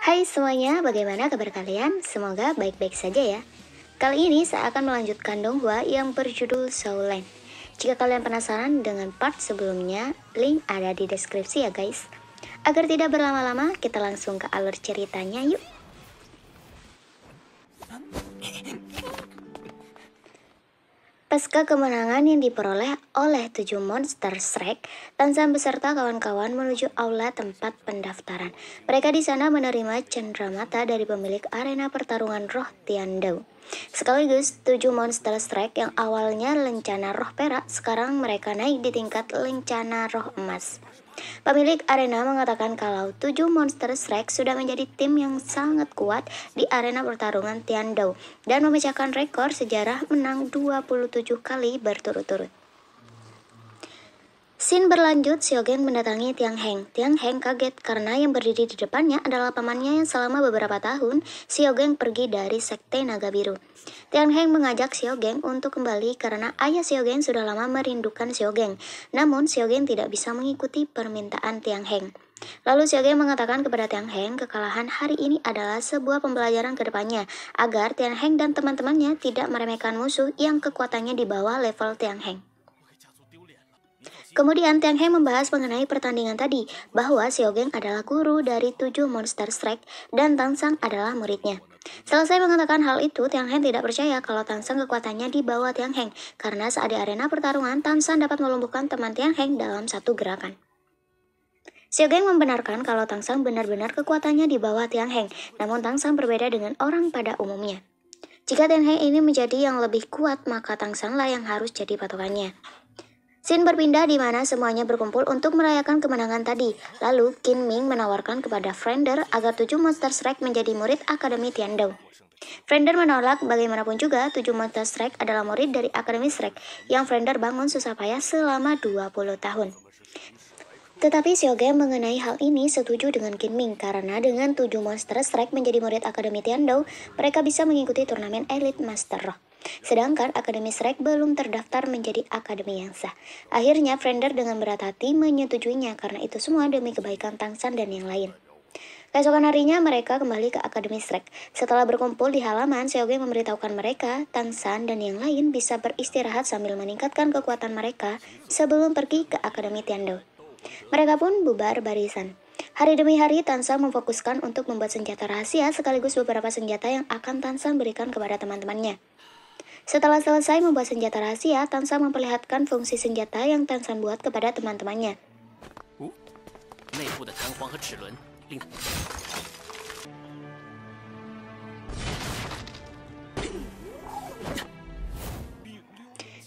Hai semuanya, bagaimana kabar kalian? Semoga baik-baik saja ya. Kali ini saya akan melanjutkan donghua yang berjudul Soulland. Jika kalian penasaran dengan part sebelumnya, link ada di deskripsi ya guys. Agar tidak berlama-lama, kita langsung ke alur ceritanya yuk. Pasca kemenangan yang diperoleh oleh 7 monster Shrek, Tansan beserta kawan-kawan menuju aula tempat pendaftaran. Mereka di sana menerima cendramata dari pemilik arena pertarungan roh Tiandou. Sekaligus 7 monster Shrek yang awalnya lencana roh perak, sekarang mereka naik di tingkat lencana roh emas. Pemilik arena mengatakan kalau 7 monster Shrek sudah menjadi tim yang sangat kuat di arena pertarungan Tiandou dan memecahkan rekor sejarah menang 27 kali berturut-turut. Scene berlanjut, Xiaogeng mendatangi Tiang Heng. Tiang Heng kaget karena yang berdiri di depannya adalah pamannya yang selama beberapa tahun Xiaogeng pergi dari Sekte Naga Biru. Tiang Heng mengajak Xiaogeng untuk kembali karena ayah Xiaogeng sudah lama merindukan Xiaogeng. Namun Xiaogeng tidak bisa mengikuti permintaan Tiang Heng. Lalu Xiaogeng mengatakan kepada Tiang Heng kekalahan hari ini adalah sebuah pembelajaran ke depannya agar Tiang Heng dan teman-temannya tidak meremehkan musuh yang kekuatannya di bawah level Tiang Heng. Kemudian Tiang Heng membahas mengenai pertandingan tadi, bahwa Xiaogeng adalah guru dari 7 monster Shrek dan Tangsang adalah muridnya. Selesai mengatakan hal itu, Tiang Heng tidak percaya kalau Tangsang kekuatannya di bawah Tiang Heng, karena saat di arena pertarungan, Tangsang dapat melumpuhkan teman Tiang Heng dalam satu gerakan. Xiaogeng membenarkan kalau Tangsang benar-benar kekuatannya di bawah Tiang Heng, namun Tangsang berbeda dengan orang pada umumnya. Jika Tiang Heng ini menjadi yang lebih kuat, maka Tangsanglah yang harus jadi patokannya. Scene berpindah di mana semuanya berkumpul untuk merayakan kemenangan tadi. Lalu, Qin Ming menawarkan kepada Frender agar 7 monster Shrek menjadi murid Akademi Tiandou. Frender menolak, bagaimanapun juga 7 monster Shrek adalah murid dari Akademi Shrek yang Frender bangun susah payah selama 20 tahun. Tetapi Xiaogeng mengenai hal ini setuju dengan Qin Ming karena dengan 7 monster Shrek menjadi murid Akademi Tiandou, mereka bisa mengikuti turnamen Elite Master Roh. Sedangkan Akademi Shrek belum terdaftar menjadi akademi yang sah. Akhirnya Frender dengan berat hati menyetujuinya karena itu semua demi kebaikan Tangshan dan yang lain. Keesokan harinya mereka kembali ke Akademi Shrek. Setelah berkumpul di halaman, Xiaogeng memberitahukan mereka, Tangshan dan yang lain bisa beristirahat sambil meningkatkan kekuatan mereka sebelum pergi ke Akademi Tiandou. Mereka pun bubar barisan. Hari demi hari, Tangshan memfokuskan untuk membuat senjata rahasia sekaligus beberapa senjata yang akan Tangshan berikan kepada teman-temannya. Setelah selesai membuat senjata rahasia, Tangshan memperlihatkan fungsi senjata yang Tangshan buat kepada teman-temannya.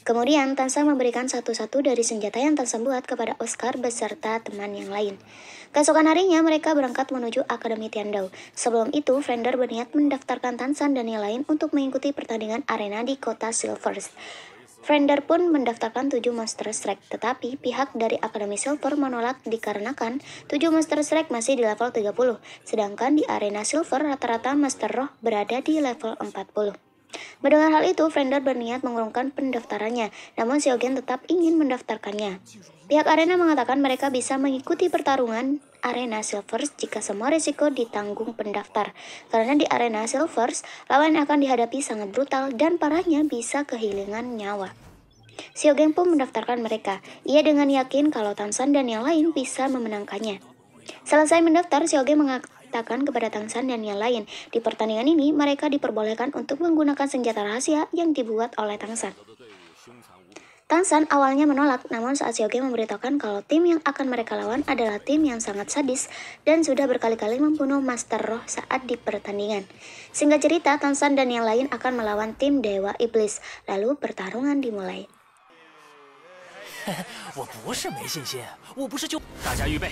Kemudian, Tangshan memberikan satu-satu dari senjata yang Tangshan buat kepada Oscar beserta teman yang lain. Keesokan harinya, mereka berangkat menuju Akademi Tiandou. Sebelum itu, Frender berniat mendaftarkan Tangshan dan yang lain untuk mengikuti pertandingan arena di kota Silvers. Frender pun mendaftarkan 7 monster Shrek, tetapi pihak dari Akademi Silver menolak dikarenakan 7 monster Shrek masih di level 30, sedangkan di arena Silver rata-rata Master Roh berada di level 40. Mendengar hal itu, Frender berniat mengurungkan pendaftarannya, namun Xiaogeng tetap ingin mendaftarkannya. Pihak arena mengatakan mereka bisa mengikuti pertarungan arena Silvers jika semua risiko ditanggung pendaftar, karena di arena Silvers, lawan yang akan dihadapi sangat brutal dan parahnya bisa kehilangan nyawa. Xiaogeng pun mendaftarkan mereka. Ia dengan yakin kalau Tangshan dan yang lain bisa memenangkannya. Selesai mendaftar, Xiaogeng mengatakan kepada Tangshan dan yang lain, di pertandingan ini mereka diperbolehkan untuk menggunakan senjata rahasia yang dibuat oleh Tangshan. Tangshan awalnya menolak, namun saat Xiaogeng memberitahukan kalau tim yang akan mereka lawan adalah tim yang sangat sadis dan sudah berkali-kali membunuh Master Roh saat di pertandingan. Singkat cerita, Tangshan dan yang lain akan melawan tim Dewa Iblis, lalu pertarungan dimulai. 我不是没信心，我不是就大家预备。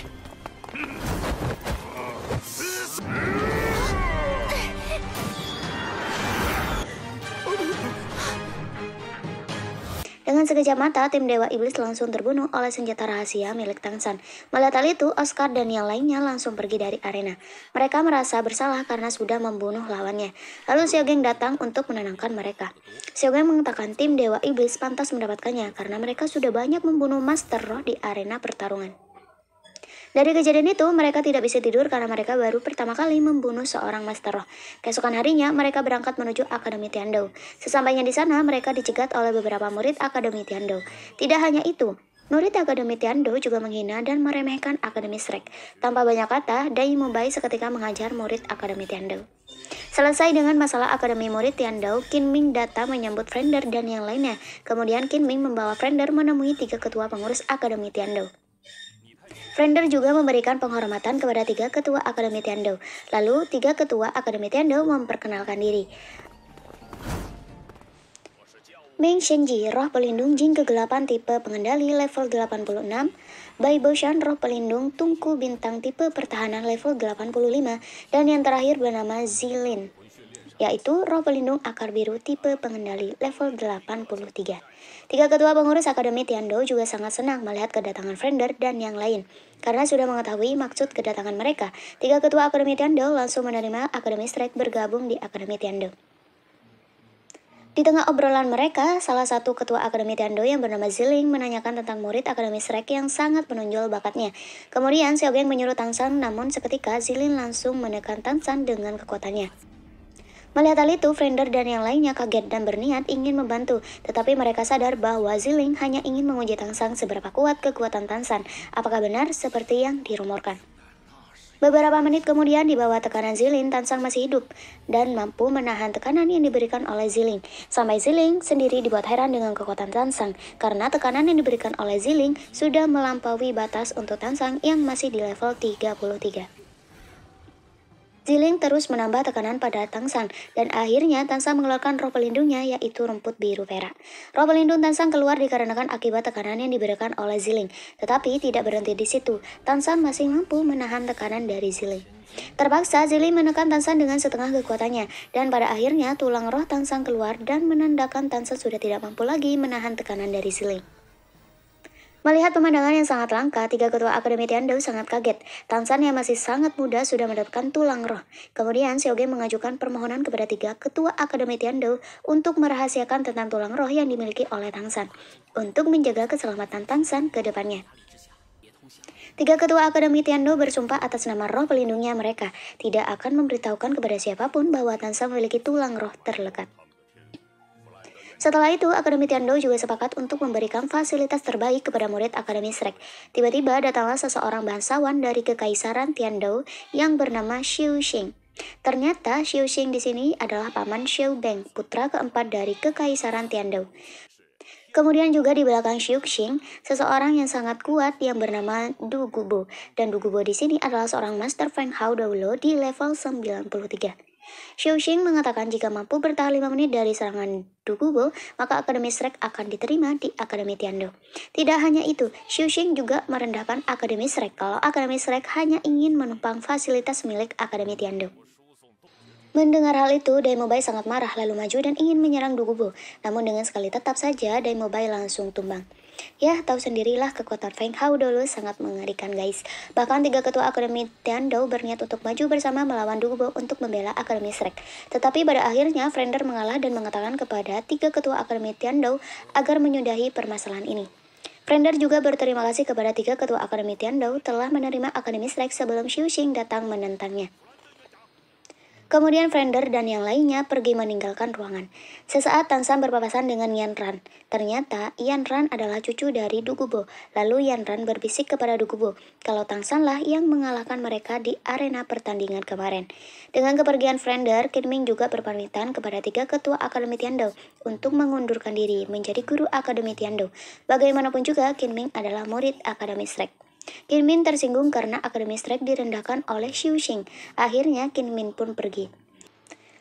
Dengan sekejap mata, tim Dewa Iblis langsung terbunuh oleh senjata rahasia milik Tangshan. Melihat hal itu, Oscar dan yang lainnya langsung pergi dari arena. Mereka merasa bersalah karena sudah membunuh lawannya. Lalu Xiaogeng datang untuk menenangkan mereka. Xiaogeng mengatakan tim Dewa Iblis pantas mendapatkannya karena mereka sudah banyak membunuh Master Roh di arena pertarungan. Dari kejadian itu, mereka tidak bisa tidur karena mereka baru pertama kali membunuh seorang Master Roh. Keesokan harinya, mereka berangkat menuju Akademi Tiandou. Sesampainya di sana, mereka dicegat oleh beberapa murid Akademi Tiandou. Tidak hanya itu, murid Akademi Tiandou juga menghina dan meremehkan Akademi Shrek. Tanpa banyak kata, Dai Mubai seketika mengajar murid Akademi Tiandou. Selesai dengan masalah Akademi Murid Tiandou, Qin Ming datang menyambut Frender dan yang lainnya. Kemudian Qin Ming membawa Frender menemui 3 ketua pengurus Akademi Tiandou. Frender juga memberikan penghormatan kepada 3 ketua Akademi Tiandou. Lalu 3 ketua Akademi Tiandou memperkenalkan diri. Meng Shenji, roh pelindung jin kegelapan tipe pengendali level 86. Bai Boshan, roh pelindung tungku bintang tipe pertahanan level 85. Dan yang terakhir bernama Zilin, yaitu roh pelindung akar biru tipe pengendali level 83. 3 ketua pengurus Akademi Tiandou juga sangat senang melihat kedatangan Frender dan yang lain. Karena sudah mengetahui maksud kedatangan mereka, 3 ketua Akademi Tiandou langsung menerima Akademi Shrek bergabung di Akademi Tiandou. Di tengah obrolan mereka, salah satu ketua Akademi Tiandou yang bernama Ziling menanyakan tentang murid Akademi Shrek yang sangat menonjol bakatnya. Kemudian Xiaogeng menyuruh Tangshan, namun seketika Ziling langsung menekan Tangshan dengan kekuatannya. Melihat hal itu, Frender dan yang lainnya kaget dan berniat ingin membantu, tetapi mereka sadar bahwa Ziling hanya ingin menguji Tangshan seberapa kuat kekuatan Tangshan. Apakah benar seperti yang dirumorkan? Beberapa menit kemudian di bawah tekanan Ziling, Tangshan masih hidup dan mampu menahan tekanan yang diberikan oleh Ziling. Sampai Ziling sendiri dibuat heran dengan kekuatan Tangshan, karena tekanan yang diberikan oleh Ziling sudah melampaui batas untuk Tangshan yang masih di level 33. Ziling terus menambah tekanan pada Tangshan, dan akhirnya Tangshan mengeluarkan roh pelindungnya, yaitu rumput biru perak. Roh pelindung Tangshan keluar dikarenakan akibat tekanan yang diberikan oleh Ziling, tetapi tidak berhenti di situ. Tangshan masih mampu menahan tekanan dari Ziling. Terpaksa Ziling menekan Tangshan dengan setengah kekuatannya, dan pada akhirnya tulang roh Tangshan keluar dan menandakan Tangshan sudah tidak mampu lagi menahan tekanan dari Ziling. Melihat pemandangan yang sangat langka, 3 ketua Akademi Tiandou sangat kaget. Tangshan yang masih sangat muda sudah mendapatkan tulang roh. Kemudian Xiaogeng mengajukan permohonan kepada 3 ketua Akademi Tiandou untuk merahasiakan tentang tulang roh yang dimiliki oleh Tangshan, untuk menjaga keselamatan Tangshan ke depannya. 3 ketua Akademi Tiandou bersumpah atas nama roh pelindungnya mereka, tidak akan memberitahukan kepada siapapun bahwa Tangshan memiliki tulang roh terlekat. Setelah itu, Akademi Tiandou juga sepakat untuk memberikan fasilitas terbaik kepada murid Akademi Shrek. Tiba-tiba datanglah seseorang bangsawan dari Kekaisaran Tiandou yang bernama Xiu Xing. Ternyata Xiu Xing di sini adalah paman Xiu Beng, putra keempat dari Kekaisaran Tiandou. Kemudian juga di belakang Xiu Xing, seseorang yang sangat kuat yang bernama Du Gubo. Dan Du Gubo di sini adalah seorang Master Feng Hao Doulo di level 93. Xiu Xing mengatakan jika mampu bertahan 5 menit dari serangan Du Gubo, maka Akademi Shrek akan diterima di Akademi Tiandou. Tidak hanya itu, Xiu Xing juga merendahkan Akademi Shrek kalau Akademi Shrek hanya ingin menumpang fasilitas milik Akademi Tiandou. Mendengar hal itu, Dai Mobai sangat marah lalu maju dan ingin menyerang Du Gubo. Namun dengan sekali tetap saja, Dai Mobai langsung tumbang. Ya, tahu sendirilah kekuatan Feng Hao dulu sangat mengerikan guys. Bahkan 3 ketua Akademi Tiandou berniat untuk maju bersama melawan Du Gubo untuk membela Akademi Shrek. Tetapi pada akhirnya Frender mengalah dan mengatakan kepada 3 ketua Akademi Tiandou agar menyudahi permasalahan ini. Frender juga berterima kasih kepada 3 ketua Akademi Tiandou telah menerima Akademi Shrek sebelum Xiu Xing datang menentangnya. Kemudian Frender dan yang lainnya pergi meninggalkan ruangan. Sesaat Tangshan berpapasan dengan Yan Ran. Ternyata Yan Ran adalah cucu dari Du Gubo. Lalu Yan Ran berbisik kepada Du Gubo kalau Tangshan lah yang mengalahkan mereka di arena pertandingan kemarin. Dengan kepergian Frender, Qin Ming juga berpamitan kepada 3 ketua Akademi Tiandou untuk mengundurkan diri menjadi guru Akademi Tiandou. Bagaimanapun juga, Qin Ming adalah murid Akademi Shrek. Qin Min tersinggung karena Akademi Shrek direndahkan oleh Xiu Xing. Akhirnya Qin Min pun pergi.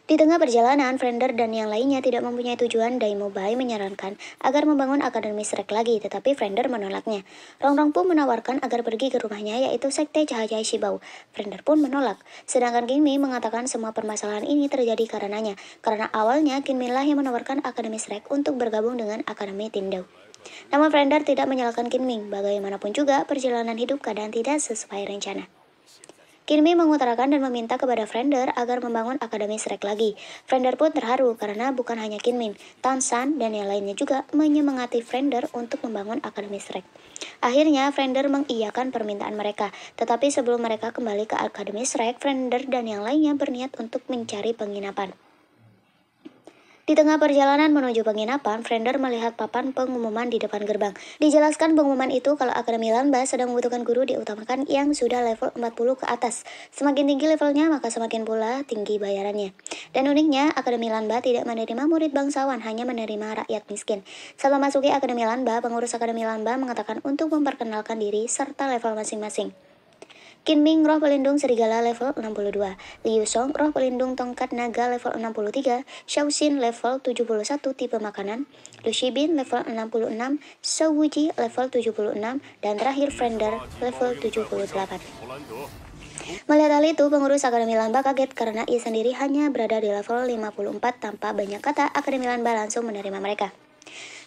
Di tengah perjalanan, Frender dan yang lainnya tidak mempunyai tujuan. Dai Mobai menyarankan agar membangun Akademi Shrek lagi, tetapi Frender menolaknya. Rongrong pun menawarkan agar pergi ke rumahnya, yaitu Sekte Cahaya Shibao. Frender pun menolak. Sedangkan Qin Min mengatakan semua permasalahan ini terjadi karenanya, karena awalnya Qin Min lah yang menawarkan Akademi Shrek untuk bergabung dengan Akademi Tiandou. Namun Frender tidak menyalahkan Qin Ming. Bagaimanapun juga, perjalanan hidup kadang tidak sesuai rencana. Kinmi mengutarakan dan meminta kepada Frender agar membangun Akademi Shrek lagi. Frender pun terharu karena bukan hanya Kinmin, Tansan dan yang lainnya juga menyemangati Frender untuk membangun Akademi Shrek. Akhirnya, Frender mengiyakan permintaan mereka. Tetapi sebelum mereka kembali ke Akademi Shrek, Frender dan yang lainnya berniat untuk mencari penginapan. Di tengah perjalanan menuju penginapan, Frender melihat papan pengumuman di depan gerbang. Dijelaskan pengumuman itu kalau Akademi Lanba sedang membutuhkan guru diutamakan yang sudah level 40 ke atas. Semakin tinggi levelnya, maka semakin pula tinggi bayarannya. Dan uniknya, Akademi Lanba tidak menerima murid bangsawan, hanya menerima rakyat miskin. Saat memasuki Akademi Lanba, pengurus Akademi Lanba mengatakan untuk memperkenalkan diri serta level masing-masing. Kinming roh pelindung serigala level 62, Liu Song roh pelindung tongkat naga level 63, Xiaoxin level 71 tipe makanan, Lu Shibin level 66, Shou Wuji level 76, dan terakhir Frender level 78. Melihat hal itu, pengurus Akademi Lanba kaget karena ia sendiri hanya berada di level 54 tanpa banyak kata. Akademi Lanba langsung menerima mereka.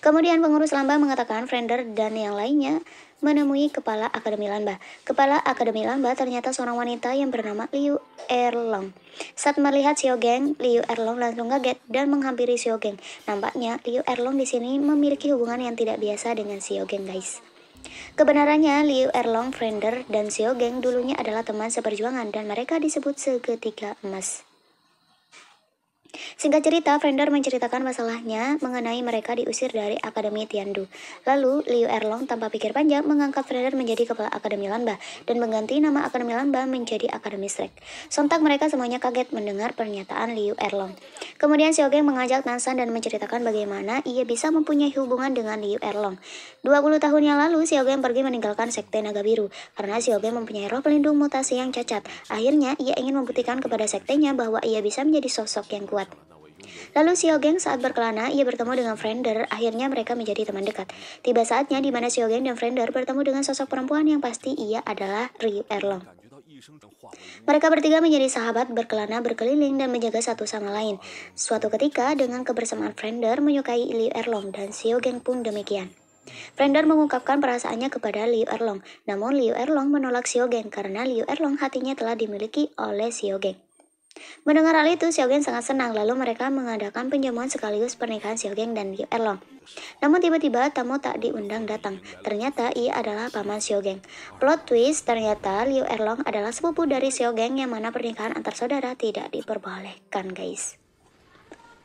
Kemudian pengurus Lanba mengatakan Frender dan yang lainnya menemui Kepala Akademi Lanba. Kepala Akademi Lanba ternyata seorang wanita yang bernama Liu Erlong. Saat melihat Xiaogeng, Liu Erlong langsung kaget dan menghampiri Xiaogeng. Nampaknya Liu Erlong di sini memiliki hubungan yang tidak biasa dengan Xiaogeng, guys. Kebenarannya, Liu Erlong, Frender, dan Xiaogeng dulunya adalah teman seperjuangan dan mereka disebut segitiga emas. Singkat cerita, Frender menceritakan masalahnya mengenai mereka diusir dari Akademi Tiandu. Lalu, Liu Erlong tanpa pikir panjang mengangkat Frender menjadi Kepala Akademi Lanba dan mengganti nama Akademi Lanba menjadi Akademi Shrek. Sontak mereka semuanya kaget mendengar pernyataan Liu Erlong. Kemudian Xiaogeng mengajak Tansan dan menceritakan bagaimana ia bisa mempunyai hubungan dengan Liu Erlong. 20 tahun yang lalu, Xiaogeng pergi meninggalkan Sekte Naga Biru karena Xiaogeng mempunyai roh pelindung mutasi yang cacat. Akhirnya, ia ingin membuktikan kepada sektenya bahwa ia bisa menjadi sosok yang kuat. Lalu Xiaogeng saat berkelana, ia bertemu dengan Frender, akhirnya mereka menjadi teman dekat. Tiba saatnya di mana Xiaogeng dan Frender bertemu dengan sosok perempuan yang pasti ia adalah Liu Erlong. Mereka bertiga menjadi sahabat berkelana berkeliling dan menjaga satu sama lain. Suatu ketika, dengan kebersamaan Frender menyukai Liu Erlong dan Xiaogeng pun demikian. Frender mengungkapkan perasaannya kepada Liu Erlong, namun Liu Erlong menolak Xiaogeng karena Liu Erlong hatinya telah dimiliki oleh Xiaogeng. Mendengar hal itu, Xiaogeng sangat senang, lalu mereka mengadakan penjamuan sekaligus pernikahan Xiaogeng dan Liu Erlong. Namun tiba-tiba tamu tak diundang datang. Ternyata ia adalah paman Xiaogeng. Plot twist, ternyata Liu Erlong adalah sepupu dari Xiaogeng yang mana pernikahan antar saudara tidak diperbolehkan, guys.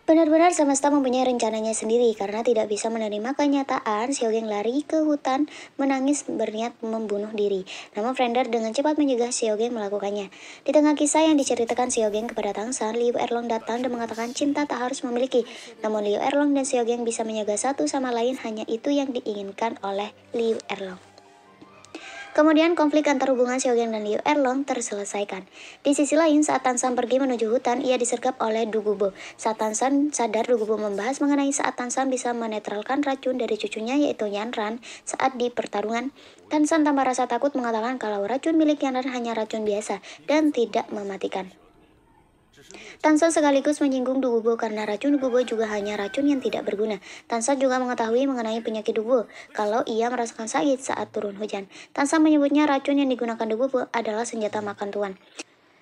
Benar-benar semesta mempunyai rencananya sendiri karena tidak bisa menerima kenyataan Xiaogeng lari ke hutan menangis berniat membunuh diri. Namun Frender dengan cepat mencegah Xiaogeng melakukannya. Di tengah kisah yang diceritakan Xiaogeng kepada Tansan, Liu Erlong datang dan mengatakan cinta tak harus memiliki. Namun Liu Erlong dan Xiaogeng bisa menjaga satu sama lain, hanya itu yang diinginkan oleh Liu Erlong. Kemudian konflik antar hubungan Xiaogeng dan Liu Erlong terselesaikan. Di sisi lain, saat Tansan pergi menuju hutan, ia disergap oleh Dugubo. Saat Tansan sadar, Dugubo membahas mengenai saat Tansan bisa menetralkan racun dari cucunya yaitu Yanran saat di pertarungan. Tansan tanpa rasa takut mengatakan kalau racun milik Yanran hanya racun biasa dan tidak mematikan. Tansan sekaligus menyinggung Dugubo karena racun Dugubo juga hanya racun yang tidak berguna. Tansan juga mengetahui mengenai penyakit Dugubo kalau ia merasakan sakit saat turun hujan. Tansan menyebutnya racun yang digunakan Dugubo adalah senjata makan tuan.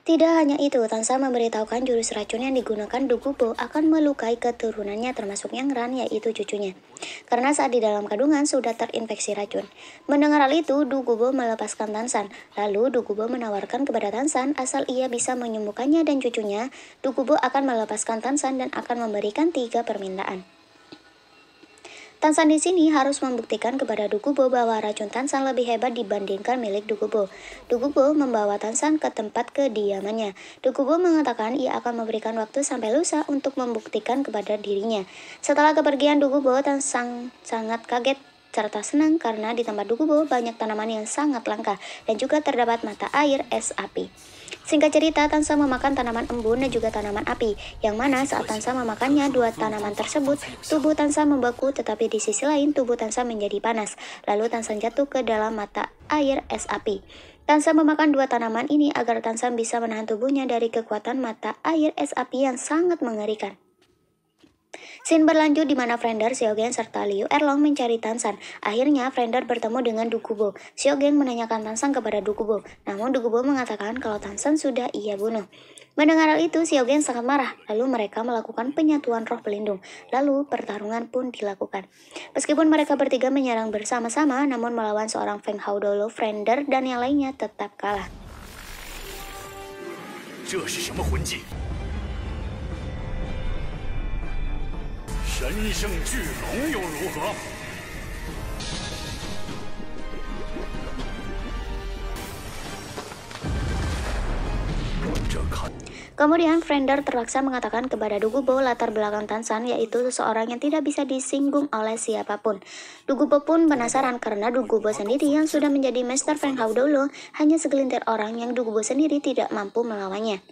Tidak hanya itu, Tansan memberitahukan jurus racun yang digunakan Dugubo akan melukai keturunannya termasuk Yanran yaitu cucunya. Karena saat di dalam kandungan sudah terinfeksi racun. Mendengar hal itu, Dugubo melepaskan Tansan. Lalu Dugubo menawarkan kepada Tansan asal ia bisa menyembuhkannya dan cucunya, Dugubo akan melepaskan Tansan dan akan memberikan 3 permintaan. Tansan di sini harus membuktikan kepada Dugubo bahwa racun Tansan lebih hebat dibandingkan milik Dugubo. Dugubo membawa Tansan ke tempat kediamannya. Dugubo mengatakan ia akan memberikan waktu sampai lusa untuk membuktikan kepada dirinya. Setelah kepergian Dugubo, Tansan sangat kaget serta senang karena di tempat Dugubo banyak tanaman yang sangat langka dan juga terdapat mata air es api. Singkat cerita, Tansan memakan tanaman embun dan juga tanaman api, yang mana saat Tansan memakannya 2 tanaman tersebut, tubuh Tansan membeku, tetapi di sisi lain tubuh Tansan menjadi panas. Lalu Tansan jatuh ke dalam mata air es api. Tansan memakan 2 tanaman ini agar Tansan bisa menahan tubuhnya dari kekuatan mata air es api yang sangat mengerikan. Scene berlanjut di mana Frender, Xiaogen, serta Liu Erlong mencari Tansan. Akhirnya, Frender bertemu dengan Dukubo. Xiaogen menanyakan Tansan kepada Dukubo, namun Dukubo mengatakan kalau Tansan sudah ia bunuh. Mendengar hal itu, Xiaogen sangat marah. Lalu mereka melakukan penyatuan roh pelindung. Lalu pertarungan pun dilakukan. Meskipun mereka bertiga menyerang bersama-sama, namun melawan seorang Feng Hao Dolo, Frender, dan yang lainnya tetap kalah. 这是什么魂技？神圣巨龙又如何？ Kemudian Frender terpaksa mengatakan kepada Dukubo latar belakang Tansan, yaitu seseorang yang tidak bisa disinggung oleh siapapun. Dukubo pun penasaran karena Dukubo sendiri yang sudah menjadi Master Feng Hao Dolo, hanya segelintir orang yang Dukubo sendiri tidak mampu melawannya.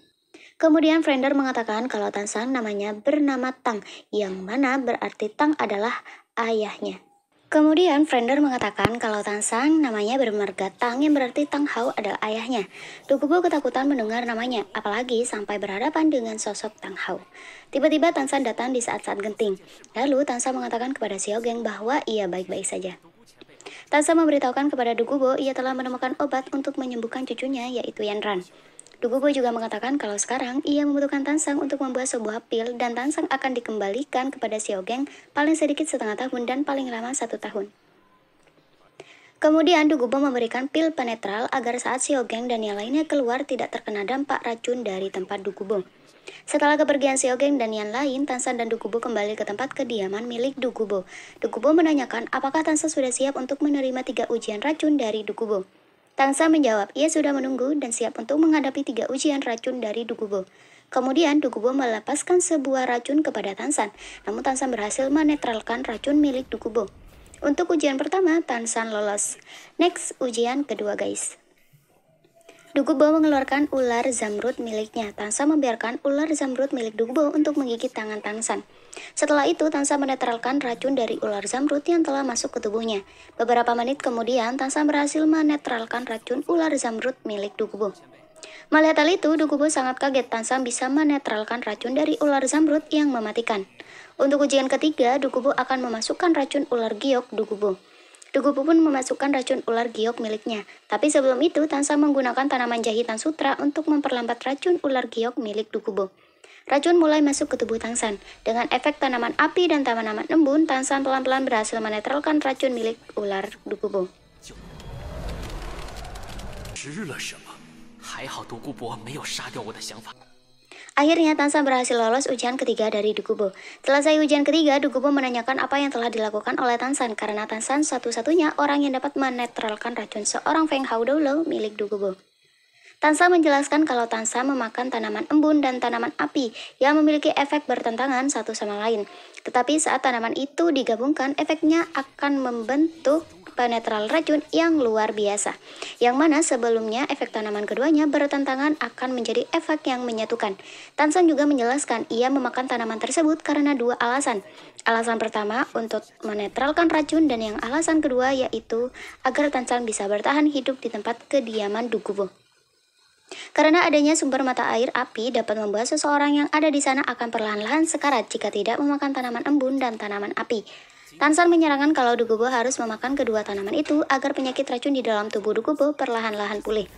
Kemudian Frender mengatakan kalau Tansan namanya bernama Tang, yang mana berarti Tang adalah ayahnya. Kemudian Frender mengatakan kalau Tansan namanya bermarga Tang, yang berarti Tang Hao adalah ayahnya. Dukubo ketakutan mendengar namanya, apalagi sampai berhadapan dengan sosok Tang Hao. Tiba-tiba Tansan datang di saat-saat genting. Lalu Tansan mengatakan kepada Xiaogen bahwa ia baik-baik saja. Tansan memberitahukan kepada Dukubo ia telah menemukan obat untuk menyembuhkan cucunya, yaitu Yanran. Dukubo juga mengatakan kalau sekarang ia membutuhkan Tansang untuk membuat sebuah pil, dan Tansang akan dikembalikan kepada Xiaogen paling sedikit setengah tahun dan paling lama 1 tahun. Kemudian Dukubo memberikan pil penetral agar saat Xiaogen dan yang lainnya keluar tidak terkena dampak racun dari tempat Dukubo. Setelah kepergian Xiaogen dan yang lain, Tansan dan Dukubo kembali ke tempat kediaman milik Dukubo. Dukubo menanyakan apakah Tansan sudah siap untuk menerima 3 ujian racun dari Dukubo. Tansan menjawab, ia sudah menunggu dan siap untuk menghadapi 3 ujian racun dari Dukubo. Kemudian Dukubo melepaskan sebuah racun kepada Tansan, namun Tansan berhasil menetralkan racun milik Dukubo. Untuk ujian pertama, Tansan lolos. Next, ujian kedua guys. Dukubo mengeluarkan ular zamrud miliknya. Tansan membiarkan ular zamrud milik Dukubo untuk menggigit tangan Tansan. Setelah itu, Tansan menetralkan racun dari ular zamrud yang telah masuk ke tubuhnya. Beberapa menit kemudian, Tansan berhasil menetralkan racun ular zamrud milik Dukubo. Melihat hal itu, Dukubo sangat kaget Tansan bisa menetralkan racun dari ular zamrud yang mematikan. Untuk ujian ketiga, Dukubo akan memasukkan racun ular giok Dukubo. Dukubo pun memasukkan racun ular giok miliknya. Tapi sebelum itu, Tansan menggunakan tanaman jahitan sutra untuk memperlambat racun ular giok milik Dukubo. Racun mulai masuk ke tubuh Tansan. Dengan efek tanaman api dan tanaman embun, Tansan pelan-pelan berhasil menetralkan racun milik ular Dukubo. 吃了什么？还好独孤博没有杀掉我的想法。 Akhirnya Tansan berhasil lolos ujian ketiga dari Dukubo. Selesai ujian ketiga, Dukubo menanyakan apa yang telah dilakukan oleh Tansan karena Tansan satu-satunya orang yang dapat menetralkan racun seorang Feng Hao Dolo milik Dukubo. Tansan menjelaskan kalau Tansan memakan tanaman embun dan tanaman api yang memiliki efek bertentangan satu sama lain. Tetapi saat tanaman itu digabungkan, efeknya akan membentuk penetral racun yang luar biasa. Yang mana sebelumnya efek tanaman keduanya bertentangan akan menjadi efek yang menyatukan. Tansan juga menjelaskan ia memakan tanaman tersebut karena 2 alasan. Alasan pertama untuk menetralkan racun dan yang alasan kedua yaitu agar Tansan bisa bertahan hidup di tempat kediaman Dukubo. Karena adanya sumber mata air api dapat membuat seseorang yang ada di sana akan perlahan-lahan sekarat jika tidak memakan tanaman embun dan tanaman api. Tansan menyarankan kalau Dukubo harus memakan kedua tanaman itu agar penyakit racun di dalam tubuh Dukubo perlahan-lahan pulih.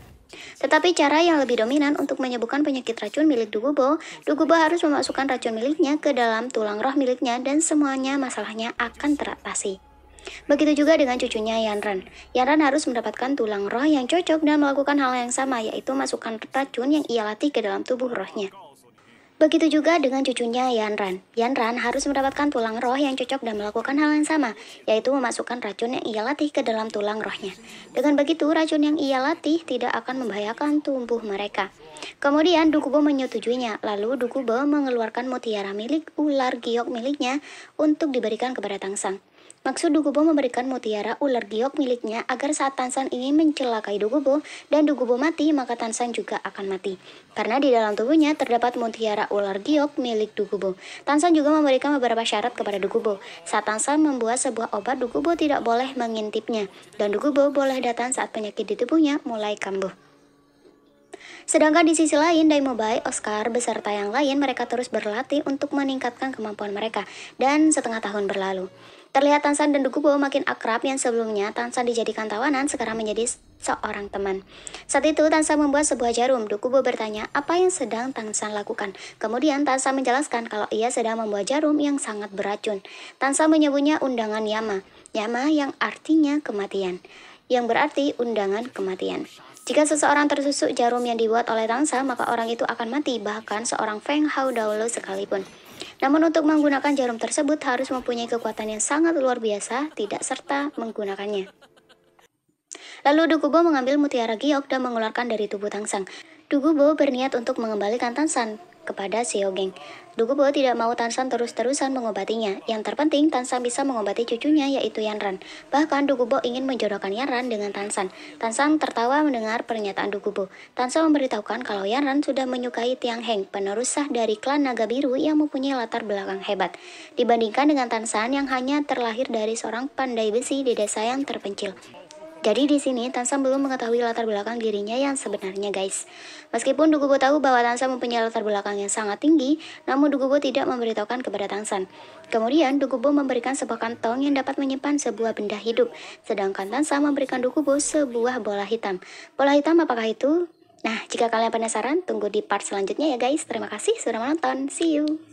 Tetapi cara yang lebih dominan untuk menyembuhkan penyakit racun milik Dukubo harus memasukkan racun miliknya ke dalam tulang roh miliknya dan semuanya masalahnya akan teratasi. Begitu juga dengan cucunya Yanran. Yanran harus mendapatkan tulang roh yang cocok dan melakukan hal yang sama, yaitu masukkan racun yang ia latih ke dalam tubuh rohnya. Begitu juga dengan cucunya Yanran. Yanran harus mendapatkan tulang roh yang cocok dan melakukan hal yang sama, yaitu memasukkan racun yang ia latih ke dalam tulang rohnya. Dengan begitu, racun yang ia latih tidak akan membahayakan tubuh mereka. Kemudian Dukubo menyetujuinya, lalu Dukubo mengeluarkan mutiara milik ular giok miliknya untuk diberikan kepada Tangsang. Maksud Dukubo memberikan mutiara ular giok miliknya agar saat Tansan ingin mencelakai Dukubo dan Dukubo mati, maka Tansan juga akan mati. Karena di dalam tubuhnya terdapat mutiara ular giok milik Dukubo. Tansan juga memberikan beberapa syarat kepada Dukubo. Saat Tansan membuat sebuah obat, Dukubo tidak boleh mengintipnya, dan Dukubo boleh datang saat penyakit di tubuhnya mulai kambuh. Sedangkan di sisi lain, Daimobai, Oscar, beserta yang lain mereka terus berlatih untuk meningkatkan kemampuan mereka. Dan setengah tahun berlalu, terlihat Tansan dan Dokubo makin akrab. Yang sebelumnya Tansan dijadikan tawanan, sekarang menjadi seorang teman. Saat itu Tansan membuat sebuah jarum. Dokubo bertanya apa yang sedang Tansan lakukan. Kemudian Tansan menjelaskan kalau ia sedang membuat jarum yang sangat beracun. Tansan menyebutnya undangan Yama. Yama yang artinya kematian, yang berarti undangan kematian. Jika seseorang tertusuk jarum yang dibuat oleh Tangsa, maka orang itu akan mati, bahkan seorang Feng Hao Daolo sekalipun. Namun untuk menggunakan jarum tersebut harus mempunyai kekuatan yang sangat luar biasa, tidak serta menggunakannya. Lalu Dokubo mengambil mutiara giok dan mengeluarkan dari tubuh Tangsang. Dokubo berniat untuk mengembalikan Tansan kepada Xiaogeng. Dokubo tidak mau Tansan terus-terusan mengobatinya. Yang terpenting, Tansan bisa mengobati cucunya, yaitu Yanran. Bahkan Dokubo ingin menjodohkan Yanran dengan Tansan. Tansan tertawa mendengar pernyataan Dokubo. Tansan memberitahukan kalau Yanran sudah menyukai Tiang Heng, penerus sah dari klan Naga Biru yang mempunyai latar belakang hebat, dibandingkan dengan Tansan yang hanya terlahir dari seorang pandai besi di desa yang terpencil. Jadi di sini Tansan belum mengetahui latar belakang dirinya yang sebenarnya, guys. Meskipun Dokubo tahu bahwa Tansan mempunyai latar belakang yang sangat tinggi, namun Dokubo tidak memberitahukan kepada Tansan. Kemudian Dokubo memberikan sebuah kantong yang dapat menyimpan sebuah benda hidup, sedangkan Tansan memberikan Dokubo sebuah bola hitam. Bola hitam apakah itu? Nah, jika kalian penasaran, tunggu di part selanjutnya ya guys. Terima kasih sudah menonton. See you.